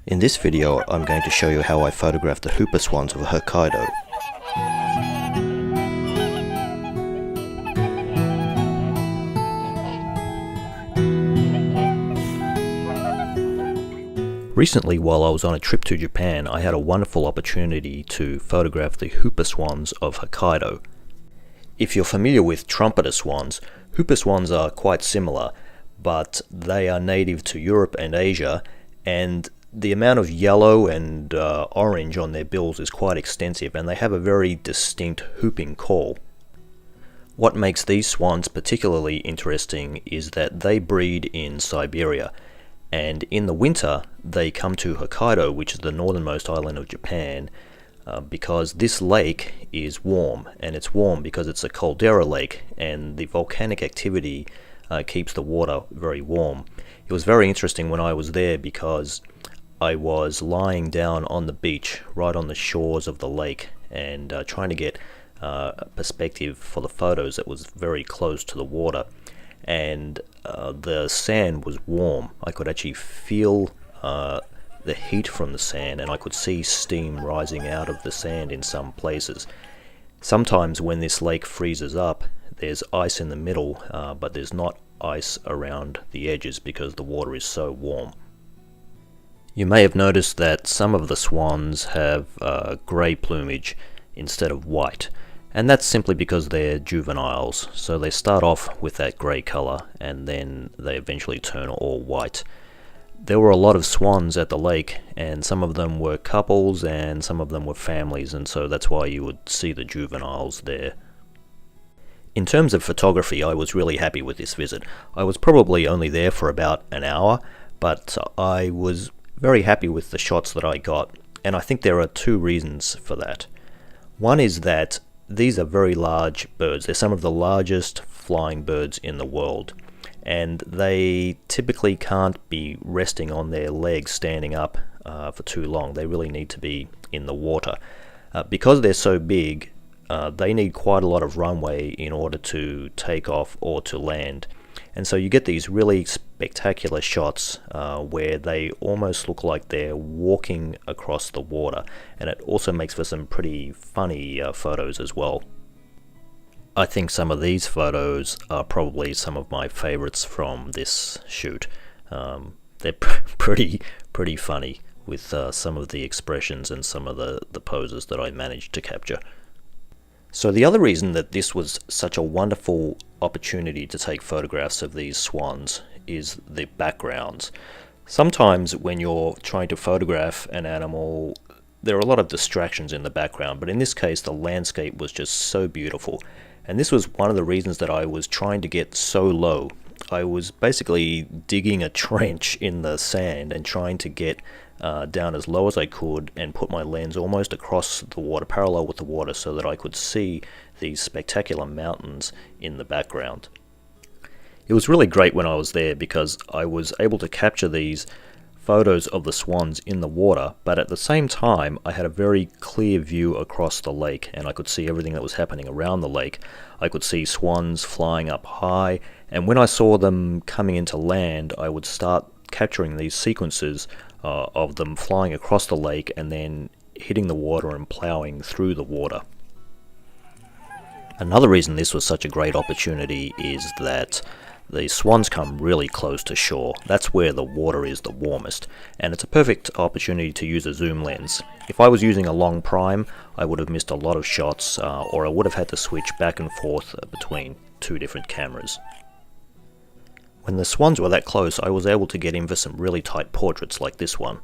In this video, I'm going to show you how I photographed the hooper swans of Hokkaido. Recently, while I was on a trip to Japan, I had a wonderful opportunity to photograph the hooper swans of Hokkaido. If you're familiar with trumpeter swans, hooper swans are quite similar, but they are native to Europe and Asia, and the amount of yellow and orange on their bills is quite extensive, and they have a very distinct whooping call. What makes these swans particularly interesting is that they breed in Siberia, and in the winter they come to Hokkaido, which is the northernmost island of Japan, because this lake is warm, and it's warm because it's a caldera lake, and the volcanic activity keeps the water very warm. It was very interesting when I was there because I was lying down on the beach right on the shores of the lake and trying to get a perspective for the photos that was very close to the water, and the sand was warm. I could actually feel the heat from the sand, and I could see steam rising out of the sand in some places. Sometimes when this lake freezes up, there's ice in the middle, but there's not ice around the edges because the water is so warm. You may have noticed that some of the swans have grey plumage instead of white, and that's simply because they're juveniles, so they start off with that grey colour and then they eventually turn all white. There were a lot of swans at the lake, and some of them were couples and some of them were families, and so that's why you would see the juveniles there. In terms of photography, I was really happy with this visit. I was probably only there for about an hour, but I was very happy with the shots that I got, and I think there are two reasons for that. One is that these are very large birds. They're some of the largest flying birds in the world, and they typically can't be resting on their legs standing up for too long. They really need to be in the water. Because they're so big, they need quite a lot of runway in order to take off or to land. And so you get these really spectacular shots where they almost look like they're walking across the water, and it also makes for some pretty funny photos as well. I think some of these photos are probably some of my favorites from this shoot. They're pretty funny with some of the expressions and some of the poses that I managed to capture. So the other reason that this was such a wonderful opportunity to take photographs of these swans is the backgrounds. Sometimes when you're trying to photograph an animal, there are a lot of distractions in the background, but in this case the landscape was just so beautiful. And this was one of the reasons that I was trying to get so low. I was basically digging a trench in the sand and trying to get down as low as I could and put my lens almost across the water, parallel with the water, so that I could see these spectacular mountains in the background. It was really great when I was there because I was able to capture these photos of the swans in the water, but at the same time I had a very clear view across the lake, and I could see everything that was happening around the lake. I could see swans flying up high, and when I saw them coming into land, I would start capturing these sequences of them flying across the lake and then hitting the water and ploughing through the water. Another reason this was such a great opportunity is that the swans come really close to shore. That's where the water is the warmest, and it's a perfect opportunity to use a zoom lens. If I was using a long prime, I would have missed a lot of shots, or I would have had to switch back and forth between two different cameras. When the swans were that close, I was able to get in for some really tight portraits like this one.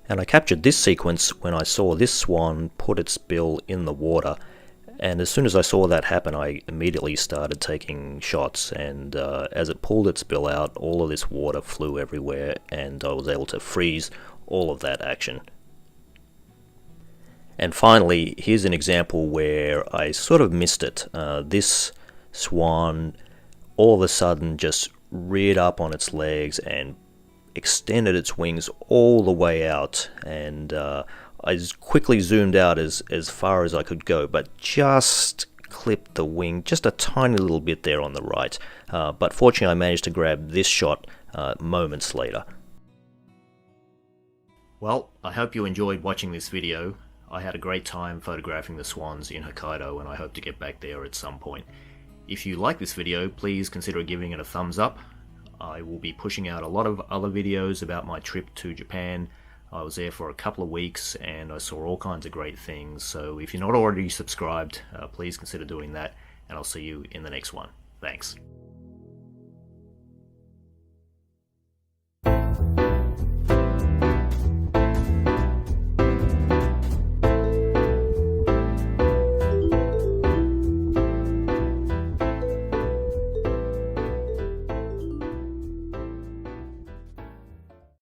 And I captured this sequence when I saw this swan put its bill in the water, and as soon as I saw that happen, I immediately started taking shots, and as it pulled its bill out, all of this water flew everywhere, and I was able to freeze all of that action. And finally, here's an example where I sort of missed it. This swan all of a sudden just reared up on its legs and extended its wings all the way out, and I just quickly zoomed out as far as I could go, but just clipped the wing just a tiny little bit there on the right. But fortunately I managed to grab this shot moments later. Well, I hope you enjoyed watching this video. I had a great time photographing the swans in Hokkaido, and I hope to get back there at some point. If you like this video, please consider giving it a thumbs up. I will be pushing out a lot of other videos about my trip to Japan. I was there for a couple of weeks and I saw all kinds of great things, so if you're not already subscribed, please consider doing that, and I'll see you in the next one. Thanks.